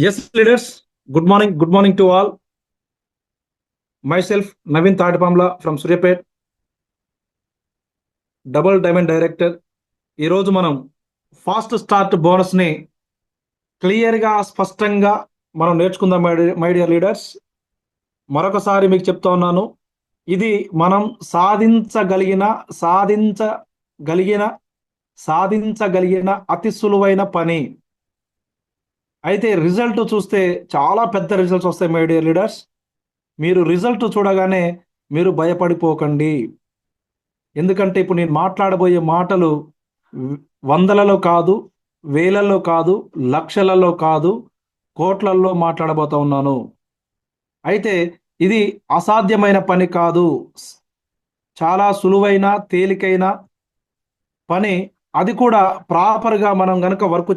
Yes, leaders. Good morning. Good morning to all. Myself, Naveen Tadipamla from Suryapet, double diamond director. ఈరోజు మనం fast start బోనస్ని క్లియర్గా స్పష్టంగా మనం నేర్చుకుందాం మై డియర్ లీడర్స్. మరొకసారి మీకు చెప్తా ఉన్నాను, ఇది మనం సాధించగలిగిన సాధించగలిగిన సాధించగలిగిన అతి సులువైన పని. అయితే రిజల్ట్ చూస్తే చాలా పెద్ద రిజల్ట్స్ వస్తాయి మై డియర్ లీడర్స్. మీరు రిజల్ట్ చూడగానే మీరు భయపడిపోకండి. ఎందుకంటే ఇప్పుడు నేను మాట్లాడబోయే మాటలు వందలలో కాదు, వేలల్లో కాదు, లక్షలలో కాదు, కోట్లల్లో మాట్లాడబోతా ఉన్నాను. అయితే ఇది అసాధ్యమైన పని కాదు, చాలా సులువైన తేలికైన పని. అది కూడా ప్రాపర్గా మనం గనక వర్క్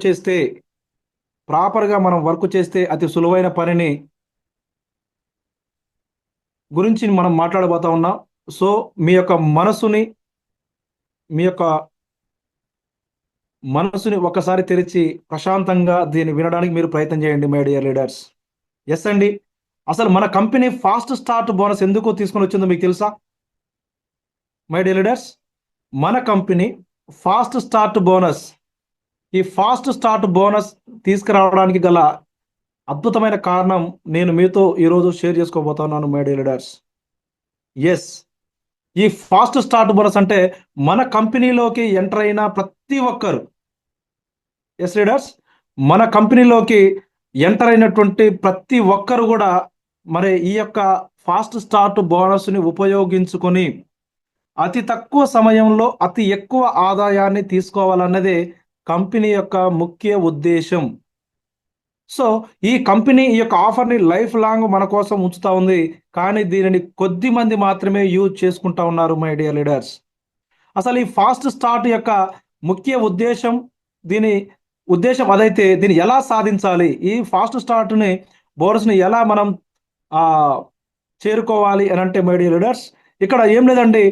చేస్తే అతి సులువైన పనిని గురించి మనం మాట్లాడబోతా ఉన్నాం. సో మీ యొక్క మనసుని ఒకసారి తెరిచి ప్రశాంతంగా దీన్ని వినడానికి మీరు ప్రయత్నం చేయండి మై డియర్ లీడర్స్. ఎస్ అండి, అసలు మన కంపెనీ ఫాస్ట్ స్టార్ట్ బోనస్ ఎందుకు తీసుకొని వచ్చిందో మీకు తెలుసా మై డియర్ లీడర్స్? మన కంపెనీ ఫాస్ట్ స్టార్ట్ బోనస్, ఈ ఫాస్ట్ స్టార్ట్ బోనస్ తీసుకురావడానికి గల అద్భుతమైన కారణం నేను మీతో ఈరోజు షేర్ చేసుకోబోతున్నాను మై డియర్ లీడర్స్. ఎస్, ఈ ఫాస్ట్ స్టార్ట్ బోనస్ అంటే మన కంపెనీలోకి ఎంటర్ అయిన ప్రతి ఒక్కరు, ఎస్ లీడర్స్, మన కంపెనీలోకి ఎంటర్ అయినటువంటి ప్రతి ఒక్కరు కూడా మరి ఈ యొక్క ఫాస్ట్ స్టార్ట్ బోనస్ని ఉపయోగించుకొని అతి తక్కువ సమయంలో అతి ఎక్కువ ఆదాయాన్ని తీసుకోవాలన్నదే కంపెనీ యొక్క ముఖ్య ఉద్దేశం. సో ఈ కంపెనీ ఈ యొక్క ఆఫర్ని లైఫ్ లాంగ్ మన కోసం ఉంచుతా ఉంది, కానీ దీనిని కొద్ది మంది మాత్రమే యూజ్ చేసుకుంటా ఉన్నారు మై డియర్ లీడర్స్. అసలు ఈ ఫాస్ట్ స్టార్ట్ యొక్క ముఖ్య ఉద్దేశం, దీని ఉద్దేశం అదైతే దీన్ని ఎలా సాధించాలి, ఈ ఫాస్ట్ స్టార్ట్ని బోనస్ని ఎలా మనం చేరుకోవాలి అని అంటే మై డియర్ లీడర్స్, ఇక్కడ ఏం లేదండి,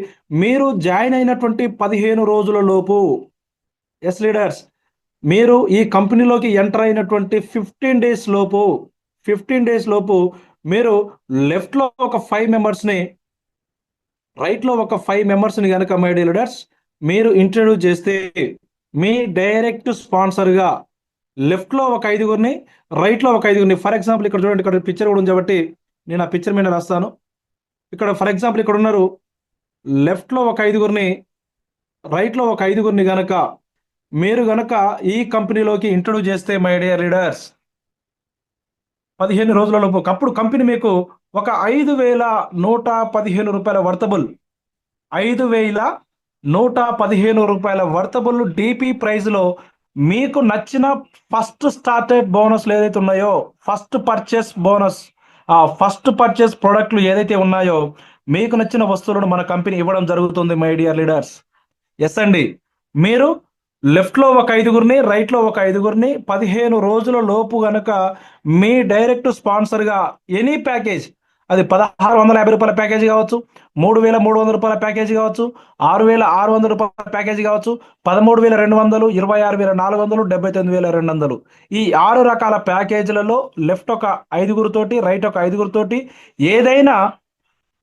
మీరు జాయిన్ అయినటువంటి 15 రోజుల లోపు, ఎస్ లీడర్స్, మీరు ఈ కంపెనీలోకి ఎంటర్ అయినటువంటి 15 డేస్ లోపు మీరు లెఫ్ట్లో ఒక 5 మెంబర్స్ని, రైట్లో ఒక 5 మెంబర్స్ని కనుక మై డియర్ లీడర్స్ మీరు ఇంట్రడ్యూస్ చేస్తే, మీ డైరెక్ట్ స్పాన్సర్గా లెఫ్ట్లో ఒక 5గురిని, రైట్లో ఒక 5గురిని, ఫర్ ఎగ్జాంపుల్ ఇక్కడ చూడండి, ఇక్కడ పిక్చర్ కూడా ఉంది కాబట్టి నేను ఆ పిక్చర్ మీద రాస్తాను. ఇక్కడ ఫర్ ఎగ్జాంపుల్ ఇక్కడ ఉన్నారు, లెఫ్ట్లో ఒక 5గురిని, రైట్లో ఒక 5గురిని గనక మీరు గనక ఈ కంపెనీలోకి ఇంట్రడ్యూస్ చేస్తే మై డియర్ లీడర్స్ 15 రోజుల లోపు, అప్పుడు కంపెనీ మీకు ఒక 5,115 రూపాయల వర్తబుల్, 5,115 రూపాయల వర్తబుల్ డిపి ప్రైజ్లో మీకు నచ్చిన ఫస్ట్ స్టార్టెడ్ బోనస్లు ఏదైతే ఉన్నాయో, ఫస్ట్ పర్చేస్ బోనస్, ఆ ఫస్ట్ పర్చేస్ ప్రోడక్ట్లు ఏదైతే ఉన్నాయో, మీకు నచ్చిన వస్తువులను మన కంపెనీ ఇవ్వడం జరుగుతుంది మై డియర్ లీడర్స్. ఎస్ అండి, మీరు లెఫ్ట్లో ఒక 5గురిని, రైట్లో ఒక 5గురిని 15 రోజుల లోపు గనక మీ డైరెక్ట్ స్పాన్సర్గా ఎనీ ప్యాకేజ్, అది 1,650 రూపాయల ప్యాకేజీ కావచ్చు, 3,300 రూపాయల ప్యాకేజీ కావచ్చు, 6,600 రూపాయల ప్యాకేజీ కావచ్చు, 13,200, 26,400, 79,200, ఈ 6 రకాల ప్యాకేజీలలో లెఫ్ట్ ఒక 5గురితోటి, రైట్ ఒక 5గురితోటి ఏదైనా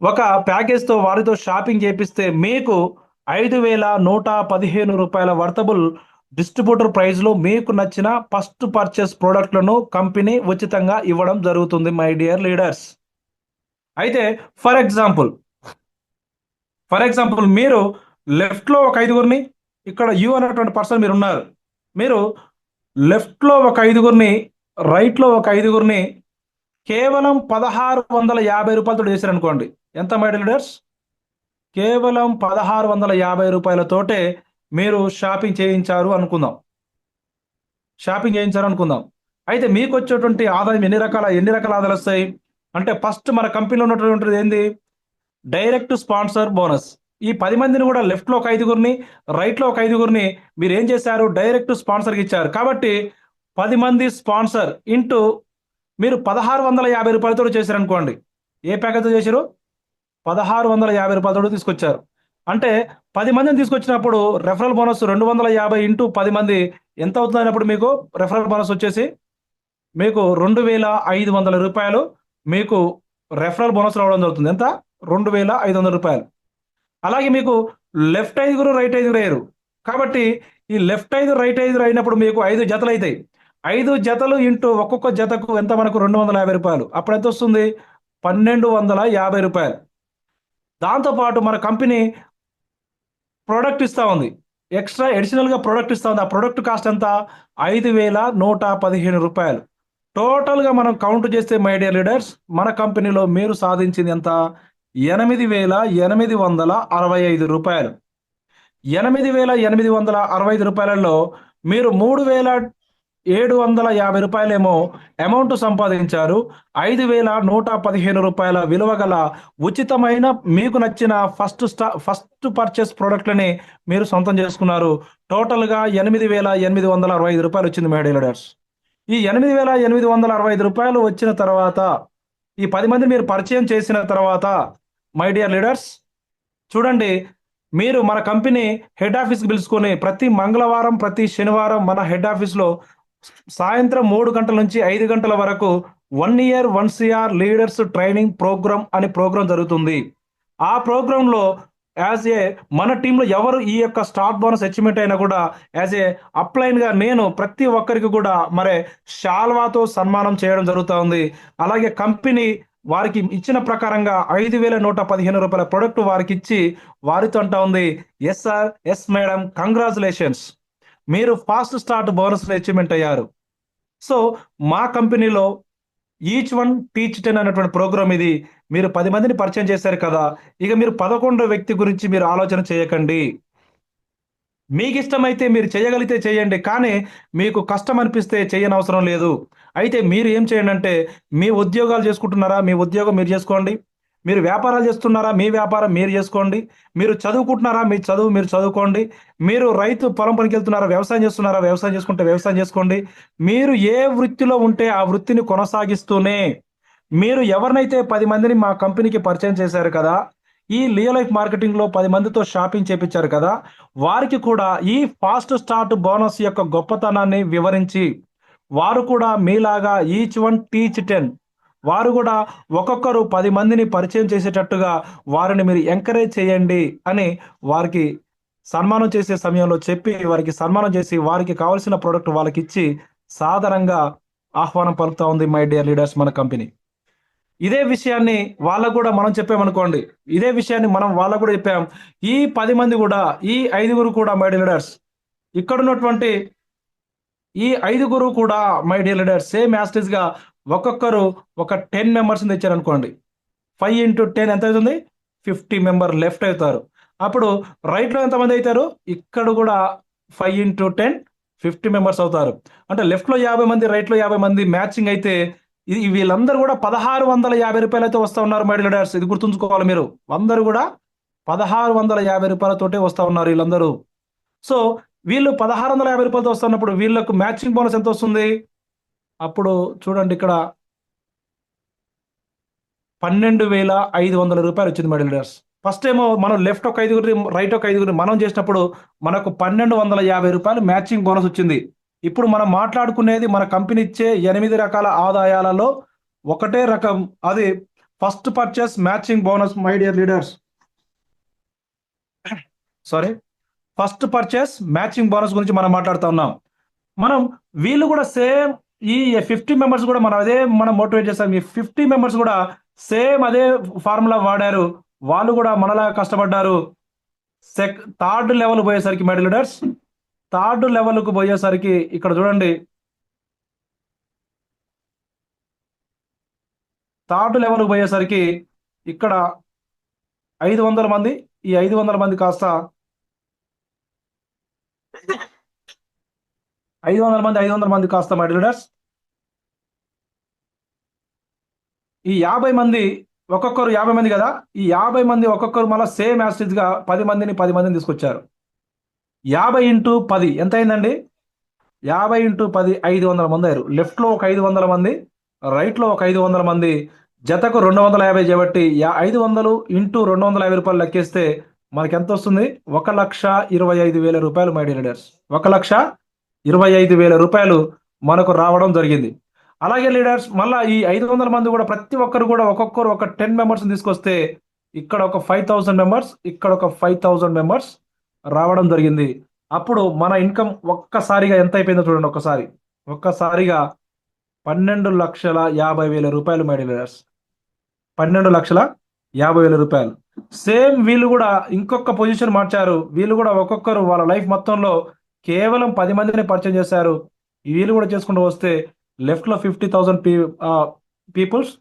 ఒక ప్యాకేజ్తో వారితో షాపింగ్ చేపిస్తే మీకు 5,115 రూపాయల వర్తబుల్ డిస్ట్రిబ్యూటర్ ప్రైజ్లో మీకు నచ్చిన ఫస్ట్ పర్చేస్ ప్రోడక్ట్లను కంపెనీ ఉచితంగా ఇవ్వడం జరుగుతుంది మై డియర్ లీడర్స్. అయితే ఫర్ ఎగ్జాంపుల్ మీరు లెఫ్ట్లో ఒక 5గురిని, ఇక్కడ యు అనేటువంటి పర్సన్ మీరు ఉన్నారు, మీరు లెఫ్ట్లో ఒక 5గురిని, రైట్లో ఒక 5గురిని కేవలం 1,650 రూపాయలతో చేశారనుకోండి, ఎంత మై డియర్ లీడర్స్? కేవలం 1,650 రూపాయలతోటే మీరు షాపింగ్ చేయించారు అనుకుందాం. అయితే మీకు వచ్చేటువంటి ఆదాయం ఎన్ని రకాల ఆదాయాలు వస్తాయి అంటే, ఫస్ట్ మన కంపెనీలో ఉన్నటువంటి ఏంది, డైరెక్ట్ స్పాన్సర్ బోనస్. ఈ 10 మందిని కూడా లెఫ్ట్లో ఒక 5గురిని, రైట్లో ఒక 5గురిని మీరు ఏం చేశారు, డైరెక్ట్ స్పాన్సర్కి ఇచ్చారు. కాబట్టి 10 మంది స్పాన్సర్ ఇంటూ మీరు 1,650 రూపాయలతో చేశారనుకోండి, ఏ ప్యాకేజ్తో చేశారు, 1,650 రూపాయలతో తీసుకొచ్చారు. అంటే 10 మందిని తీసుకొచ్చినప్పుడు రెఫరల్ బోనస్ 250 ఇంటూ 10 మంది ఎంత అవుతుంది అన్నప్పుడు మీకు రెఫరల్ బోనస్ వచ్చేసి మీకు 2,500 రూపాయలు మీకు రెఫరల్ బోనస్ రావడం జరుగుతుంది. ఎంత? 2,500 రూపాయలు. అలాగే మీకు లెఫ్ట్ ఐదుగురు, రైట్ ఐదుగురు అయ్యారు. కాబట్టి ఈ లెఫ్ట్ ఐదుగురు, రైట్ ఐదుగురు అయినప్పుడు మీకు 5 జతలు అవుతాయి. 5 జతలు ఇంటూ ఒక్కొక్క జతకు ఎంత? మనకు 250 రూపాయలు. అప్పుడు ఎంత వస్తుంది? 1,250 రూపాయలు. దాంతోపాటు మన కంపెనీ ప్రోడక్ట్ ఇస్తా ఉంది. ఎక్స్ట్రా అడిషనల్గా ప్రోడక్ట్ ఇస్తా ఉంది. ఆ ప్రోడక్ట్ కాస్ట్ ఎంత? 5,115 రూపాయలు. టోటల్గా మనం కౌంట్ చేస్తే మై డియర్ లీడర్స్, మన కంపెనీలో మీరు సాధించింది ఎంత? 8,865 రూపాయలు. 8,865 రూపాయలలో మీరు 3,750 రూపాయలేమో అమౌంట్ సంపాదించారు. 5,115 రూపాయల విలువ గల ఉచితమైన మీకు నచ్చిన ఫస్ట్ పర్చేస్ ప్రోడక్ట్లని మీరు సొంతం చేసుకున్నారు. టోటల్గా 8,865 రూపాయలు వచ్చింది మై డియర్ లీడర్స్. ఈ 8,865 రూపాయలు వచ్చిన తర్వాత ఈ 10 మంది మీరు పరిచయం చేసిన తర్వాత మై డియర్ లీడర్స్ చూడండి, మీరు మన కంపెనీ హెడ్ ఆఫీస్కి పిలుచుకొని ప్రతి మంగళవారం, ప్రతి శనివారం మన హెడ్ ఆఫీస్లో సాయంత్రం 3 గంటల నుంచి 5 గంటల వరకు 1 year 1 CR leaders training program అనే ప్రోగ్రామ్ జరుగుతుంది. ఆ ప్రోగ్రాంలో మన టీంలో ఎవరు ఈ యొక్క స్టార్ట్ బోనస్ అచీవ్మెంట్ అయినా కూడా అప్లైన్గా నేను ప్రతి ఒక్కరికి కూడా శాల్వాతో సన్మానం చేయడం జరుగుతూ ఉంది. అలాగే కంపెనీ వారికి ఇచ్చిన ప్రకారంగా 5,115 రూపాయల ప్రొడక్ట్ వారికి ఇచ్చి వారితో అంటా ఉంది, yes sir, yes madam, congratulations, మీరు ఫాస్ట్ స్టార్ట్ బోనస్ అచీవ్మెంట్ అయ్యారు. సో మా కంపెనీలో ఈచ్ వన్ టీచ్ 10 అనేటువంటి ప్రోగ్రామ్ ఇది. మీరు 10 మందిని పరిచయం చేశారు కదా, ఇక మీరు 11వ వ్యక్తి గురించి మీరు ఆలోచన చేయకండి. మీకు ఇష్టమైతే మీరు చేయగలిగితే చేయండి, కానీ మీకు కష్టం అనిపిస్తే చేయని అవసరం లేదు. అయితే మీరు ఏం చేయండి అంటే, మీ ఉద్యోగాలు చేసుకుంటున్నారా? మీ ఉద్యోగం మీరు చేసుకోండి. మీరు వ్యాపారాలు చేస్తున్నారా? మీ వ్యాపారం మీరు చేసుకోండి. మీరు చదువుకుంటున్నారా? మీ చదువు మీరు చదువుకోండి. మీరు రైతు పొలం పనికి వెళ్తున్నారా? వ్యవసాయం చేస్తున్నారా? వ్యవసాయం చేసుకుంటే వ్యవసాయం చేసుకోండి. మీరు ఏ వృత్తిలో ఉంటే ఆ వృత్తిని కొనసాగిస్తూనే మీరు ఎవరినైతే 10 మందిని మా కంపెనీకి పరిచయం చేశారు కదా, ఈ లియో లైఫ్ మార్కెటింగ్లో 10 మందితో షాపింగ్ చేపించారు కదా, వారికి కూడా ఈ ఫాస్ట్ స్టార్ట్ బోనస్ యొక్క గొప్పతనాన్ని వివరించి వారు కూడా మీలాగా ఈచ్ వన్ టీచ్ 10 వారు కూడా ఒక్కొక్కరు 10 మందిని పరిచయం చేసేటట్టుగా వారిని మీరు ఎంకరేజ్ చేయండి అని వారికి సన్మానం చేసే సమయంలో చెప్పి, వారికి సన్మానం చేసి వారికి కావాల్సిన ప్రోడక్ట్ వాళ్ళకి ఇచ్చి సాధారణంగా ఆహ్వానం పలుకుతా ఉంది మై డియర్ లీడర్స్ మన కంపెనీ. ఇదే విషయాన్ని వాళ్ళకు కూడా మనం చెప్పామనుకోండి, ఇదే విషయాన్ని మనం వాళ్ళకు కూడా చెప్పాం. ఈ 10 మంది కూడా, ఈ 5గురు కూడా మై డియర్ లీడర్స్, ఇక్కడ ఉన్నటువంటి ఈ 5గురు కూడా మై డియర్ లీడర్స్ సేమ్ యాస్టిస్ గా ఒక్కొక్కరు ఒక 10 మెంబర్స్ తెచ్చారనుకోండి, 5 into 10 ఎంత అవుతుంది? 50 మెంబర్ లెఫ్ట్ అవుతారు. అప్పుడు రైట్ లో ఎంతమంది అవుతారు? ఇక్కడ కూడా 5 into 10 50 మెంబర్స్ అవుతారు. అంటే లెఫ్ట్ లో 50 మంది, రైట్ లో 50 మంది మ్యాచింగ్ అయితే వీళ్ళందరూ కూడా 1,650 రూపాయలతో వస్తా ఉన్నారు మై డియర్ లీడర్స్. ఇది గుర్తుంచుకోవాలి మీరు. అందరూ కూడా 1,650 రూపాయలతోటే వస్తా ఉన్నారు వీళ్ళందరూ. సో వీళ్ళు 1,650 రూపాయలతో వస్తున్నప్పుడు వీళ్ళకు మ్యాచింగ్ బోనస్ ఎంత వస్తుంది? అప్పుడు చూడండి, ఇక్కడ 12,500 రూపాయలు వచ్చింది మై డియర్ లీడర్స్. ఫస్ట్ ఏమో మనం లెఫ్ట్ ఒక 5గురి, రైట్ ఒక 5గురి మనం చేసినప్పుడు మనకు 1,250 రూపాయలు మ్యాచింగ్ బోనస్ వచ్చింది. ఇప్పుడు మనం మాట్లాడుకునేది మన కంపెనీ ఇచ్చే 8 రకాల ఆదాయాలలో ఒకటే రకం, అది first purchase matching bonus my dear leaders. Sorry, first purchase matching bonus గురించి మనం మాట్లాడుతూ ఉన్నాం. మనం వీళ్ళు కూడా సేమ్ ఈ 50 మెంబర్స్ కూడా మనం మోటివేట్ చేస్తాం. ఈ 50 మెంబర్స్ కూడా సేమ్ అదే ఫార్ములా వాడారు. వాళ్ళు కూడా మనలా కష్టపడ్డారు. థర్డ్ లెవెల్ పోయేసరికి మై డియర్ లీడర్స్, థర్డ్ లెవెల్కు పోయేసరికి ఇక్కడ చూడండి, థర్డ్ లెవెల్కి పోయేసరికి ఇక్కడ 500 మంది, ఈ 500 మంది కాస్త 500 మంది కాస్త మై డియర్ లీడర్స్ ఈ 50 మంది, ఒక్కొక్కరు 50 మంది కదా, ఈ 50 మంది ఒక్కొక్కరు మళ్ళీ సేమ్ యాస్టిజ్ గా 10 మందిని తీసుకొచ్చారు. 50 into 10 ఎంత అయిందండి? 50 into 10 500 మంది అయ్యారు. లెఫ్ట్ లో ఒక 500 మంది, రైట్ లో ఒక 500 మంది, జతకు 250 చేయబట్టి 500 into 250 రూపాయలు లెక్కేస్తే మనకి ఎంత వస్తుంది? 1,25,000 రూపాయలు మై డియర్ లీడర్స్. 1,25,000 రూపాయలు మనకు రావడం జరిగింది. అలాగే లీడర్స్ మళ్ళా ఈ 500 మంది కూడా ప్రతి ఒక్కరు కూడా ఒక్కొక్కరు ఒక 10 మెంబర్స్ తీసుకొస్తే ఇక్కడ ఒక 5000 మెంబర్స్, ఇక్కడ ఒక 5000 మెంబర్స్ రావడం జరిగింది. అప్పుడు మన ఇన్కమ్ ఒక్కసారిగా ఎంత అయిపోయిందో చూడండి. ఒక్కసారిగా 12,50,000 రూపాయలు మై లీడర్స్. 12,50,000 రూపాయలు. సేమ్ వీళ్ళు కూడా ఇంకొక పొజిషన్ మార్చారు. వీళ్ళు కూడా ఒక్కొక్కరు వాళ్ళ లైఫ్ మొత్తంలో కేవలం 10 మందిని పరిచయం చేశారు. వీళ్ళు కూడా చేసుకుంటూ వస్తే లెఫ్ట్ లో 50,000 పీపుల్స్,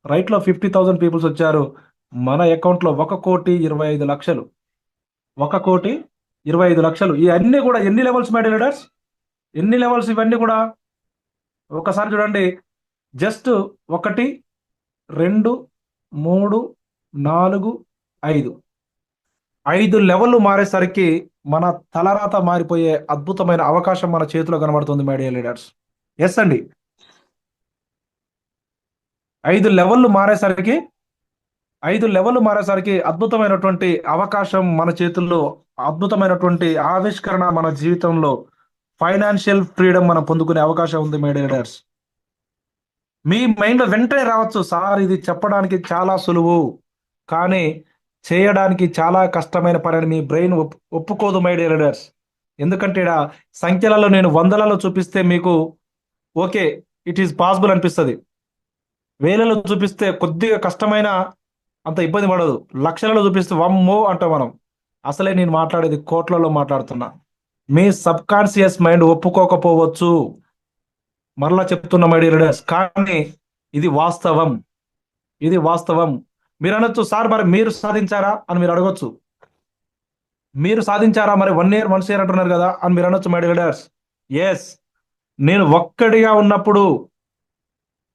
రైట్ లో 50,000 పీపుల్స్ వచ్చారు. మన అకౌంట్ లో 1,25,00,000. 1,25,00,000. ఇవన్నీ కూడా ఎన్ని లెవెల్స్ మై లీడర్స్? ఎన్ని లెవెల్స్ ఇవన్నీ కూడా? ఒకసారి చూడండి. జస్ట్ 1, 2, 3, 4, 5. 5 లెవెల్లు మారేసరికి మన తలరాత మారిపోయే అద్భుతమైన అవకాశం మన చేతిలో కనబడుతుంది మై డియర్ లీడర్స్. ఎస్ అండి. 5 లెవెల్లు మారేసరికి 5 లెవెల్లు మారేసరికి అద్భుతమైనటువంటి అవకాశం మన చేతుల్లో, అద్భుతమైనటువంటి ఆవిష్కరణ మన జీవితంలో, ఫైనాన్షియల్ ఫ్రీడమ్ మనం పొందుకునే అవకాశం ఉంది మై డియర్ లీడర్స్. మీ మైండ్లో వెంటనే రావచ్చు, సార్ ఇది చెప్పడానికి చాలా సులువు కానీ చేయడానికి చాలా కష్టమైన పని అని మీ బ్రెయిన్ ఒప్పుకోదు మై డియర్ లీడర్స్. ఎందుకంటే ఈడ సంఖ్యలలో నేను వందలలో చూపిస్తే మీకు ఓకే, ఇట్ ఈస్ పాసిబుల్ అనిపిస్తుంది. వేలలో చూపిస్తే కొద్దిగా కష్టమైన అంత ఇబ్బంది పడదు. లక్షలలో చూపిస్తే వమ్మో అంటాం మనం. అసలే నేను మాట్లాడేది కోట్లలో మాట్లాడుతున్నా. మీ సబ్ కాన్షియస్ మైండ్ ఒప్పుకోకపోవచ్చు, మరలా చెప్తున్నా మై డియర్ లీడర్స్, కానీ ఇది వాస్తవం. ఇది వాస్తవం. మీరు అనొచ్చు, సార్ మరి మీరు సాధించారా అని మీరు అడగొచ్చు. మీరు సాధించారా మరి 1 year 1 year అంటున్నారు కదా అని మీరు అనొచ్చు మై డియర్ లీడర్స్. ఎస్, నేను ఒక్కడిగా ఉన్నప్పుడు,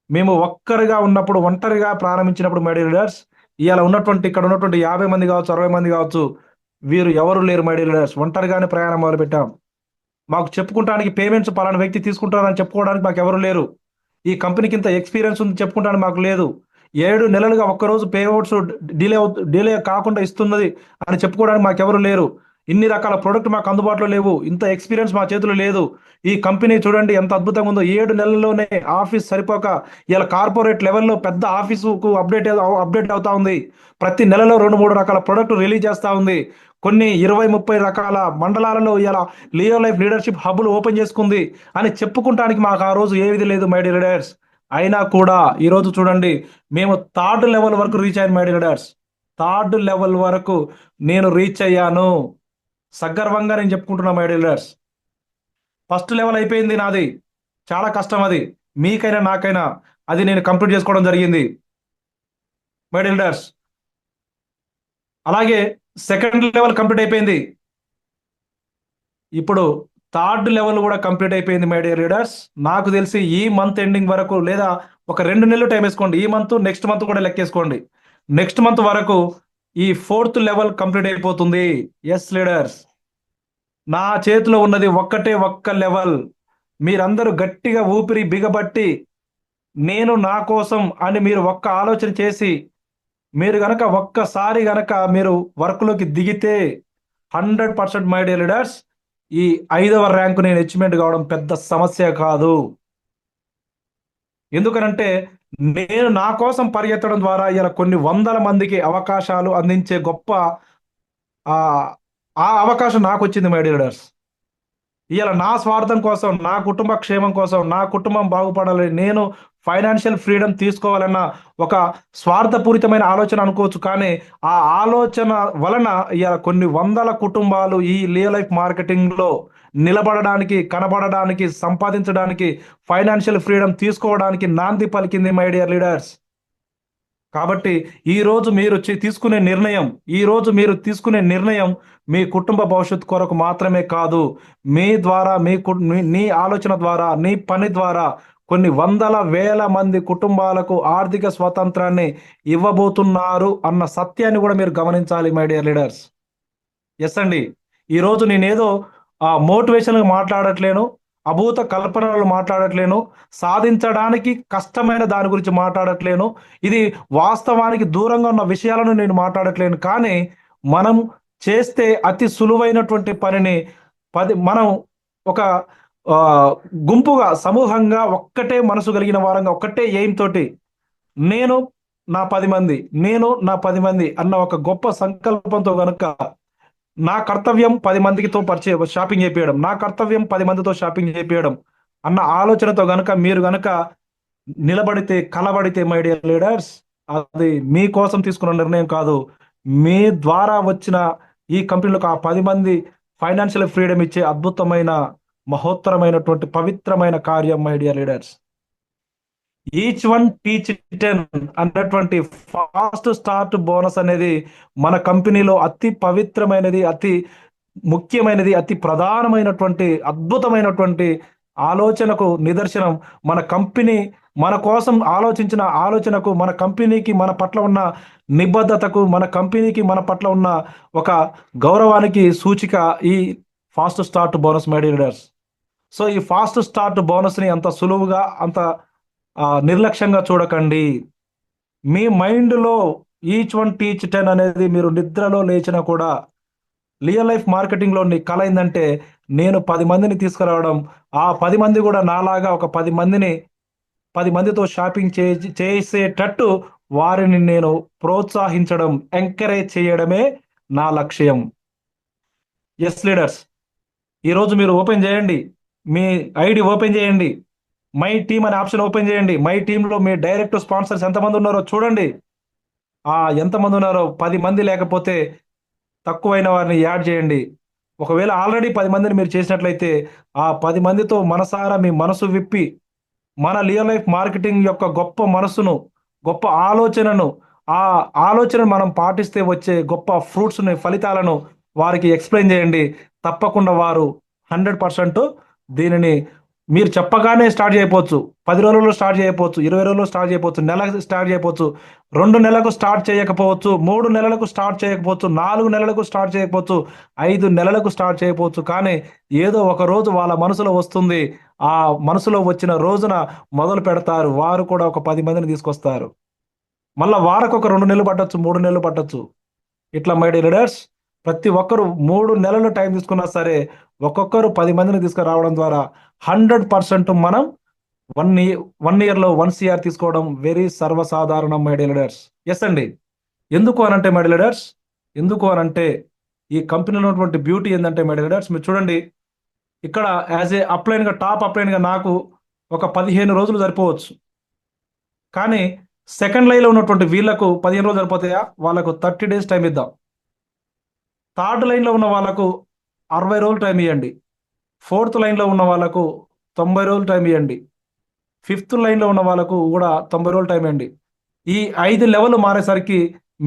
మేము ఒక్కరిగా ఉన్నప్పుడు, ఒంటరిగా ప్రారంభించినప్పుడు మై డియర్ లీడర్స్, ఇవాళ ఉన్నటువంటి ఇక్కడ ఉన్నటువంటి 50 మంది కావచ్చు, 60 మంది కావచ్చు, వీరు ఎవరు లేరు మై డియర్ లీడర్స్. ఒంటరిగానే ప్రయాణం మొదలు పెట్టాం. మాకు చెప్పుకుంటానికి పేమెంట్స్ పలానా వ్యక్తి తీసుకుంటారని చెప్పుకోవడానికి మాకు ఎవరు లేరు. ఈ కంపెనీకి ఇంత ఎక్స్పీరియన్స్ ఉంది చెప్పుకుంటానికి మాకు లేదు. 7 నెలలుగా ఒక్కరోజు పేఅవుట్స్ డిలే కాకుండా ఇస్తున్నది అని చెప్పుకోవడానికి మాకెవరు లేరు. ఇన్ని రకాల ప్రోడక్ట్ మాకు అందుబాటులో లేవు. ఇంత ఎక్స్పీరియన్స్ మా చేతిలో లేదు. ఈ కంపెనీ చూడండి ఎంత అద్భుతంగా ఉందో. 7 నెలల్లోనే ఆఫీస్ సరిపోక ఇలా కార్పొరేట్ లెవెల్లో పెద్ద ఆఫీసుకు అప్డేట్ అవుతా ఉంది. ప్రతి నెలలో 2-3 రకాల ప్రోడక్ట్ రిలీజ్ చేస్తూ ఉంది. కొన్ని 20-30 రకాల మండలాలలో ఇలా లియో లైఫ్ లీడర్షిప్ హబ్బులు ఓపెన్ చేసుకుంది అని చెప్పుకుంటానికి మాకు ఆ రోజు ఏది లేదు మై డియర్ లీడర్స్. అయినా కూడా ఈరోజు చూడండి, మేము 3rd లెవెల్ వరకు రీచ్ అయ్యాను my dear leaders. 3rd level వరకు నేను రీచ్ అయ్యాను. సగర్వంగా నేను చెప్పుకుంటున్నా my dear leaders. 1st level అయిపోయింది నాది. చాలా కష్టం అది, మీకైనా నాకైనా. అది నేను కంప్లీట్ చేసుకోవడం జరిగింది మై డియర్ లీడర్స్. అలాగే 2nd లెవెల్ కంప్లీట్ అయిపోయింది. ఇప్పుడు 3rd లెవెల్ కూడా కంప్లీట్ అయిపోయింది మై డియర్ లీడర్స్. నాకు తెలిసి ఈ మంత్ ఎండింగ్ వరకు, లేదా ఒక 2 నెలలు టైం వేసుకోండి, ఈ మంత్ నెక్స్ట్ మంత్ కూడా లెక్కేసుకోండి, నెక్స్ట్ మంత్ వరకు ఈ 4th లెవెల్ కంప్లీట్ అయిపోతుంది. ఎస్ లీడర్స్, నా చేతిలో ఉన్నది ఒక్క లెవెల్. మీరందరూ గట్టిగా ఊపిరి బిగబట్టి నేను నా కోసం అని మీరు ఒక్క ఆలోచన చేసి మీరు గనక ఒక్కసారి గనక మీరు వర్క్లోకి దిగితే 100% మై డియర్ లీడర్స్, ఈ 5వ ర్యాంకు నేను అచీవ్మెంట్ కావడం పెద్ద సమస్య కాదు. ఎందుకనంటే నేను నా కోసం పరిగెత్తడం ద్వారా ఇలా కొన్ని వందల మందికి అవకాశాలు అందించే గొప్ప ఆ అవకాశం నాకు వచ్చింది మై డియర్ లీడర్స్. ఇవాళ నా స్వార్థం కోసం, నా కుటుంబ క్షేమం కోసం, నా కుటుంబం బాగుపడాలని, నేను ఫైనాన్షియల్ ఫ్రీడమ్ తీసుకోవాలన్న ఒక స్వార్థపూరితమైన ఆలోచన అనుకోవచ్చు. కానీ ఆ ఆలోచన వలన ఇవాళ కొన్ని వందల కుటుంబాలు ఈ లియో లైఫ్ మార్కెటింగ్లో నిలబడడానికి, కనబడడానికి, సంపాదించడానికి, ఫైనాన్షియల్ ఫ్రీడమ్ తీసుకోవడానికి నాంది పలికింది మై డియర్ లీడర్స్. కాబట్టి ఈరోజు మీరు తీసుకునే నిర్ణయం మీ కుటుంబ భవిష్యత్తు కొరకు మాత్రమే కాదు, మీ ద్వారా నీ ఆలోచన ద్వారా, నీ పని ద్వారా కొన్ని వందల వేల మంది కుటుంబాలకు ఆర్థిక స్వాతంత్రాన్ని ఇవ్వబోతున్నారు అన్న సత్యాన్ని కూడా మీరు గమనించాలి మై డియర్ లీడర్స్. ఎస్ అండి, ఈరోజు నేనేదో మోటివేషన్గా మాట్లాడట్లేను, అభూత కల్పనలు మాట్లాడట్లేను, సాధించడానికి కష్టమైన దాని గురించి మాట్లాడట్లేను, ఇది వాస్తవానికి దూరంగా ఉన్న విషయాలను నేను మాట్లాడట్లేను. కానీ మనం చేస్తే అతి సులువైనటువంటి పనిని మనం ఒక ఆ, గుంపుగా సమూహంగా ఒక్కటే మనసు కలిగిన వారంగా ఒక్కటే ఎయిమ్ తోటి నేను నా 10 మంది, నేను నా 10 మంది అన్న ఒక గొప్ప సంకల్పంతో గనుక నా కర్తవ్యం 10 మందితో పరిచయం షాపింగ్ చేపియడం, నా కర్తవ్యం 10 మందితో షాపింగ్ చేపియడం అన్న ఆలోచనతో గనుక మీరు గనుక నిలబడితే, కలబడితే మై డియర్ లీడర్స్, అది మీకోసం తీసుకున్న నిర్ణయం కాదు. మీ ద్వారా వచ్చిన ఈ కంపెనీలకు ఆ 10 మంది ఫైనాన్షియల్ ఫ్రీడమ్ ఇచ్చే అద్భుతమైన, మహోత్తరమైనటువంటి పవిత్రమైన కార్యం my dear leaders. Each one teach 10 అన్నటువంటి ఫాస్ట్ స్టార్ట్ బోనస్ అనేది మన కంపెనీలో అతి పవిత్రమైనది, అతి ముఖ్యమైనది, అతి ప్రధానమైనటువంటి అద్భుతమైనటువంటి ఆలోచనకు నిదర్శనం. మన కంపెనీ మన కోసం ఆలోచించిన ఆలోచనకు, మన కంపెనీకి మన పట్ల ఉన్న నిబద్ధతకు, మన కంపెనీకి మన పట్ల ఉన్న ఒక గౌరవానికి సూచిక ఈ fast start bonus my dear leaders. So ఈ ఫాస్ట్ స్టార్ట్ బోనస్ని అంత సులువుగా, అంత నిర్లక్ష్యంగా చూడకండి. మీ మైండ్లో ఈచ్ వన్ టీచ్ 10 అనేది మీరు నిద్రలో లేచినా కూడా రియల్ లైఫ్ మార్కెటింగ్లో నీ కళ ఏంటంటే నేను 10 మందిని తీసుకురావడం, ఆ 10 మంది కూడా నాలాగా ఒక 10 మందితో షాపింగ్ చేసేటట్టు వారిని నేను ప్రోత్సహించడం, ఎంకరేజ్ చేయడమే నా లక్ష్యం. ఎస్ లీడర్స్, ఈరోజు మీరు ఓపెన్ చేయండి, మీ ఐడి ఓపెన్ చేయండి, మై టీమ్ అనే ఆప్షన్ ఓపెన్ చేయండి. మై టీంలో మీ డైరెక్ట్ స్పాన్సర్స్ ఎంతమంది ఉన్నారో చూడండి. ఎంతమంది ఉన్నారో 10 మంది లేకపోతే తక్కువైన వారిని యాడ్ చేయండి. ఒకవేళ ఆల్రెడీ 10 మందిని మీరు చేసినట్లయితే ఆ 10 మందితో మనసారా మీ మనసు విప్పి మన రియల్ లైఫ్ మార్కెటింగ్ యొక్క గొప్ప మనసును, గొప్ప ఆలోచనను, ఆ ఆలోచనను మనం పాటిస్తే వచ్చే గొప్ప ఫ్రూట్స్‌ని, ఫలితాలను వారికి ఎక్స్‌ప్లెయిన్ చేయండి. తప్పకుండా వారు 100% దీనిని మీరు చెప్పగానే స్టార్ట్ చేయకపోవచ్చు. 10 రోజుల్లో స్టార్ట్ చేయకపోవచ్చు. 20 రోజుల్లో స్టార్ట్ చేయకపోవచ్చు. నెలకు స్టార్ట్ చేయకపోవచ్చు. 2 నెలలకు స్టార్ట్ చేయకపోవచ్చు. 3 నెలలకు స్టార్ట్ చేయకపోవచ్చు. 4 నెలలకు స్టార్ట్ చేయకపోవచ్చు. 5 నెలలకు స్టార్ట్ చేయకపోవచ్చు. కానీ ఏదో ఒక రోజు వాళ్ళ మనసులో వస్తుంది. ఆ మనసులో వచ్చిన రోజున మొదలు పెడతారు. వారు కూడా ఒక 10 మందిని తీసుకొస్తారు. మళ్ళా వారకొక 2 నెలలు పట్టొచ్చు, 3 నెలలు పట్టొచ్చు. ఇట్లా మై డియర్ లీడర్స్, ప్రతి ఒక్కరు 3 నెలలు టైం తీసుకున్నా సరే ఒక్కొక్కరు 10 మందిని తీసుకురావడం ద్వారా 100% మనం 1 ఇయర్‌లో 1 CR తీసుకోవడం వెరీ సర్వసాధారణం మై డియర్ లీడర్స్. ఎస్ అండి. ఎందుకు అనంటే మై డియర్ లీడర్స్, ఎందుకు అనంటే ఈ కంపెనీలో ఉన్నటువంటి బ్యూటీ ఏందంటే మై డియర్ లీడర్స్, మీరు చూడండి, ఇక్కడ యాజ్ ఏ అప్లైన్‌గా, టాప్ అప్లైన్‌గా నాకు ఒక 15 రోజులు సరిపోవచ్చు. కానీ సెకండ్ లైన్‌లో ఉన్నటువంటి వీళ్ళకు 15 రోజులు సరిపోతాయా? వాళ్ళకు 30 డేస్ టైం ఇద్దాం. థర్డ్ లైన్‌లో ఉన్న వాళ్ళకు 60 రోజులు టైం ఇయ్యండి. ఫోర్త్ లైన్‌లో ఉన్న వాళ్ళకు 90 రోజులు టైం ఇయ్యండి. ఫిఫ్త్ లైన్‌లో ఉన్న వాళ్ళకు కూడా 90 రోజులు టైం ఇయ్యండి. ఈ 5 లెవెల్‌లు మారేసరికి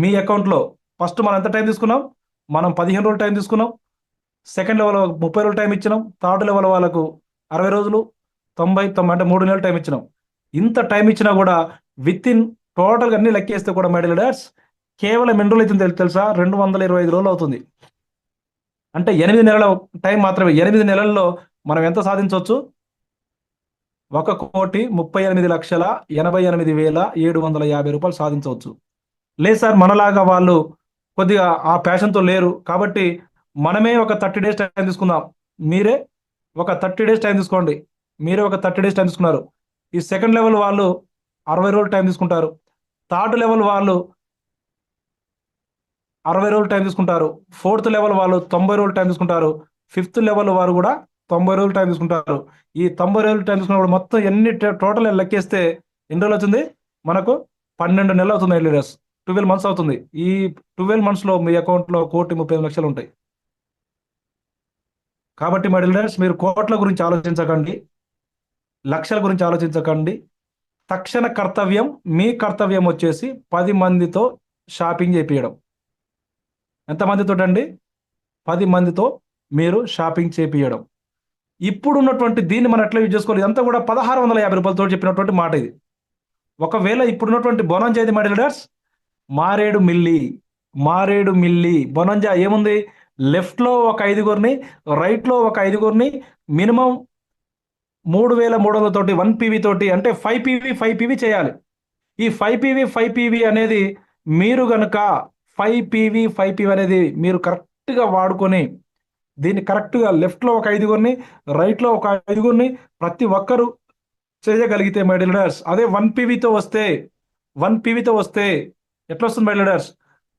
మీ అకౌంట్‌లో ఫస్ట్ మనం ఎంత టైం తీసుకున్నాం? మనం 15 రోజులు టైం తీసుకున్నాం. సెకండ్ లెవెల్ 30 రోజులు టైం ఇచ్చినాం. థర్డ్ లెవెల్ వాళ్ళకు 60 రోజులు, 90 అంటే 3 నెలలు టైం ఇచ్చినాం. ఇంత టైం ఇచ్చినా కూడా వితిన్ టోటల్‌గా అన్ని లెక్కేస్తే కూడా మై డియర్ లీడర్స్ కేవలం ఎన్ని రోజులు అవుతుందో తెలుసా? 225 రోజులు అవుతుంది. అంటే 8 నెలల టైం మాత్రమే. 8 నెలల్లో మనం ఎంత సాధించొచ్చు? రూ. 1,38,88,750 సాధించవచ్చు. లేదు సార్, మనలాగా వాళ్ళు కొద్దిగా ఆ ప్యాషన్‌తో లేరు. కాబట్టి మనమే ఒక 30 డేస్ టైం తీసుకుందాం. మీరే ఒక 30 డేస్ టైం తీసుకోండి. మీరే ఒక 30 డేస్ టైం తీసుకున్నారు. ఈ సెకండ్ లెవెల్ వాళ్ళు 60 రోజులు టైం తీసుకుంటారు. థర్డ్ లెవెల్ వాళ్ళు 60 రోజులు టైం తీసుకుంటారు. ఫోర్త్ లెవెల్ వాళ్ళు 90 రోజులు టైం తీసుకుంటారు. ఫిఫ్త్ లెవెల్ వారు కూడా 90 రోజులు టైం తీసుకుంటారు. ఈ 90 రోజులు టైం తీసుకున్నప్పుడు మొత్తం ఎన్ని టోటల్ లెక్కేస్తే ఎన్ని రోజులు అవుతుంది? మనకు 12 నెలలు అవుతుంది లీడర్స్. 12 మంత్స్ అవుతుంది. ఈ 12 మంత్స్‌లో మీ అకౌంట్‌లో 1,35,00,000 ఉంటాయి. కాబట్టి మై లీడర్స్, మీరు కోట్ల గురించి ఆలోచించకండి. లక్షల గురించి ఆలోచించకండి. తక్షణ కర్తవ్యం, మీ కర్తవ్యం వచ్చేసి 10 మందితో షాపింగ్ చేపియడం. ఎంతమందితోటండి? 10 మందితో మీరు షాపింగ్ చేపియడం. ఇప్పుడున్నటువంటి దీన్ని మనం ఎట్లా యూజ్ చేసుకోవాలి? ఇదంతా కూడా రూ. 1,650తో చెప్పినటువంటి మాట ఇది. ఒకవేళ ఇప్పుడున్నటువంటి బొనాంజా ఏది మై లీడర్స్? మారేడు మిల్లి. మారేడు మిల్లి బొనాంజా ఏముంది? లెఫ్ట్‌లో ఒక ఐదుగురిని, రైట్‌లో ఒక ఐదుగురిని, మినిమమ్ 3,300 తోటి 1 పీవీ తోటి అంటే 5 పీవీ, 5 పీవీ చేయాలి. ఈ 5 పీవీ, 5 పీవీ అనేది మీరు గనక 5 పీవీ, 5 పీవీ అనేది మీరు కరెక్ట్‌గా వాడుకొని దీన్ని కరెక్ట్గా లెఫ్ట్లో ఒక ఐదుగురిని, రైట్లో ఒక ఐదుగురిని ప్రతి ఒక్కరు చేయగలిగితే మై లీడర్స్, అదే 1 PV తో వస్తే ఎట్లా వస్తుంది మై లీడర్స్?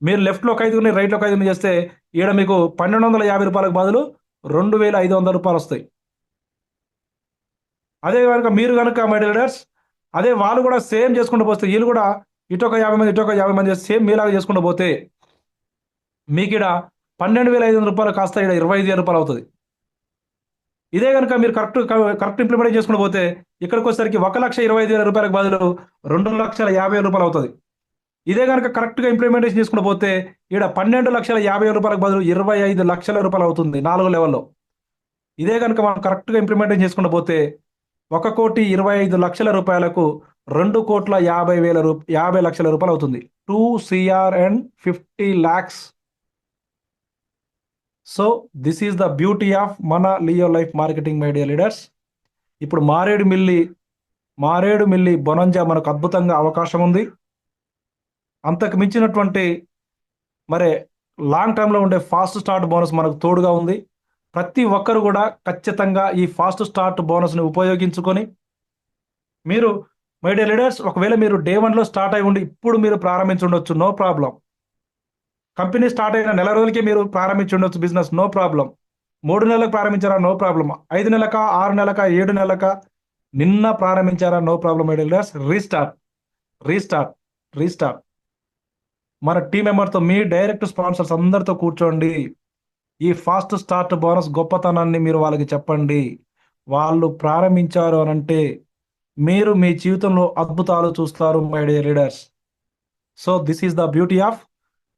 మీరు లెఫ్ట్లో ఒక ఐదుగురిని, రైట్లో ఒక ఐదుగురిని చేస్తే ఈడ మీకు రూ. 1250 బదులు రూ. 2500 వస్తాయి. అదే కనుక మీరు కనుక మై లీడర్స్, అదే వాళ్ళు కూడా సేమ్ చేసుకుంటూ పోతే, వీళ్ళు కూడా ఇటు ఒక 50 మంది, ఇటు ఒక 50 మంది చేసి సేమ్ మీలాగా చేసుకుంటూ పోతే మీకు ఇక్కడ రూ. 12,500 కాస్త ఇక్కడ రూ. 25,000 అవుతుంది. ఇదే కనుక మీరు కరెక్ట్ ఇంప్లిమెంట్ చేసుకుంటూ పోతే ఇక్కడికి వచ్చేసరికి రూ. 1,25,000 బదులు రూ. 2,50,000 అవుతుంది. ఇదే కనుక కరెక్ట్గా ఇంప్లిమెంటేషన్ చేసుకుంటూ పోతే ఇక్కడ రూ. 12,50,000 బదులు రూ. 25,00,000 అవుతుంది 4 లెవెల్లో. ఇదే కనుక మనం కరెక్ట్గా ఇంప్లిమెంటేషన్ చేసుకుంటూ పోతే 1,25,00,000కు 2,50,00,000 అవుతుంది. 2 crore and 50 lakhs. So this is the beauty of మన Leo life marketing my dear leaders. ఇప్పుడు మారేడుమిల్లి బొనంజా మనకు అద్భుతంగా అవకాశం ఉంది. అంతకు మించినటువంటి మరి లాంగ్ టర్మ్లో ఉండే ఫాస్ట్ స్టార్ట్ బోనస్ మనకు తోడుగా ఉంది. ప్రతి ఒక్కరు కూడా ఖచ్చితంగా ఈ ఫాస్ట్ స్టార్ట్ బోనస్ని ఉపయోగించుకొని మీరు మై డియర్ లీడర్స్, ఒకవేళ మీరు డే 1లో స్టార్ట్ అయి ఉండి ఇప్పుడు మీరు ప్రారంభించుండొచ్చు, నో ప్రాబ్లం. కంపెనీ స్టార్ట్ అయిన నెల రోజులకే మీరు ప్రారంభించుండొచ్చు బిజినెస్, నో ప్రాబ్లం. 3 నెలలకు ప్రారంభించారా, నో ప్రాబ్లం. 5 నెలక, 6 నెలక, 7 నెలక, నిన్న ప్రారంభించారా, no problem my dear leaders. Restart restart. మన టీం మెంబర్తో, మీ డైరెక్ట్ స్పాన్సర్స్ అందరితో కూర్చోండి. ఈ ఫాస్ట్ స్టార్ట్ బోనస్ గొప్పతనాన్ని మీరు వాళ్ళకి చెప్పండి. వాళ్ళు ప్రారంభించారు అనంటే మీరు మీ జీవితంలో అద్భుతాలు చూస్తారు my dear leaders. So this is the beauty of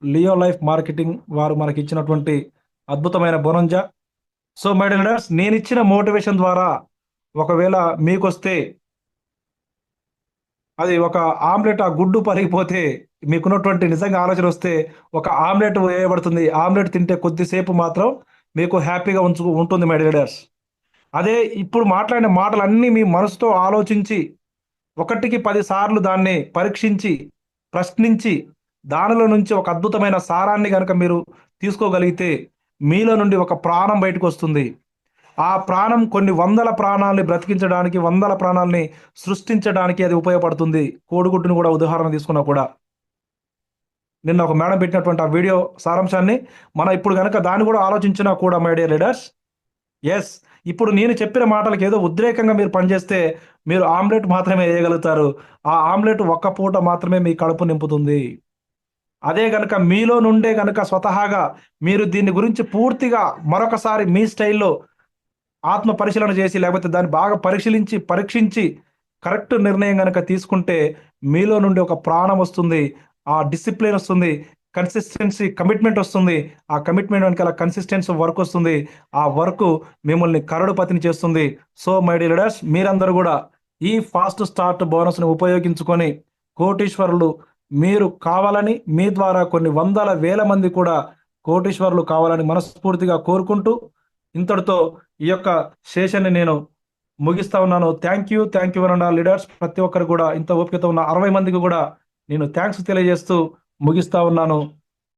Leo life marketing వారు మనకి ఇచ్చినటువంటి అద్భుతమైన bonanza. So my dear leaders, నేను ఇచ్చిన మోటివేషన్ ద్వారా ఒకవేళ మీకొస్తే అది ఒక ఆమ్లెట్, ఆ గుడ్డు పలిగిపోతే మీకున్నటువంటి నిజంగా ఆలోచన వస్తే ఒక ఆమ్లెట్ వేయబడుతుంది. ఆమ్లెట్ తింటే కొద్దిసేపు మాత్రం మీకు హ్యాపీగా ఉంటుంది మై డియర్ లీడర్స్. అదే ఇప్పుడు మాట్లాడిన మాటలన్నీ మీ మనసుతో ఆలోచించి 1కి 10 సార్లు దాన్ని పరీక్షించి ప్రశ్నించి దానిలో నుంచి ఒక అద్భుతమైన సారాన్ని కనుక మీరు తీసుకోగలిగితే మీలో నుండి ఒక ప్రాణం బయటకు వస్తుంది. ఆ ప్రాణం కొన్ని వందల ప్రాణాలని బ్రతికించడానికి, వందల ప్రాణాలని సృష్టించడానికి అది ఉపయోగపడుతుంది. కోడిగుడ్డును కూడా ఉదాహరణ తీసుకున్నా కూడా నిన్న ఒక మేడం పెట్టినటువంటి ఆ వీడియో సారాంశాన్ని మనం ఇప్పుడు కనుక దాన్ని కూడా ఆలోచించినా కూడా మై డియర్ లీడర్స్, ఎస్, ఇప్పుడు నేను చెప్పిన మాటలకు ఏదో ఉద్రేకంగా మీరు పనిచేస్తే మీరు ఆమ్లెట్ మాత్రమే వేయగలుగుతారు. ఆ ఆమ్లెట్ ఒక్క పూట మాత్రమే మీ కడుపు నింపుతుంది. అదే గనక మీలో నుండే గనక స్వతహాగా మీరు దీని గురించి పూర్తిగా మరొకసారి మీ స్టైల్లో ఆత్మ పరిశీలన చేసి లేకపోతే దాన్ని బాగా పరీక్షించి కరెక్ట్ నిర్ణయం గనక తీసుకుంటే మీలో నుండి ఒక ప్రాణం వస్తుంది, ఆ డిసిప్లిన్ వస్తుంది, కన్సిస్టెన్సీ, కమిట్మెంట్ వస్తుంది. ఆ కమిట్మెంట్ వెనకాల కన్సిస్టెన్సీ వర్క్ వస్తుంది. ఆ వర్క్ మిమ్మల్ని కరడుపతిని చేస్తుంది. సో మై డియర్ లీడర్స్, మీరందరూ కూడా ఈ ఫాస్ట్ స్టార్ట్ బోనస్ని ఉపయోగించుకొని కోటీశ్వరులు మీరు కావాలని, మీ ద్వారా కొన్ని వందల వేల మంది కూడా కోటీశ్వరులు కావాలని మనస్ఫూర్తిగా కోరుకుంటూ ఇంతటితో ఈ యొక్క సెషన్ని నేను ముగిస్తా ఉన్నాను. థ్యాంక్ యూ అనండి లీడర్స్. ప్రతి ఒక్కరు కూడా ఇంత ఓపికతో ఉన్న 60 మందికి కూడా నేను థ్యాంక్స్ తెలియజేస్తూ ముగిస్తా ఉన్నాను.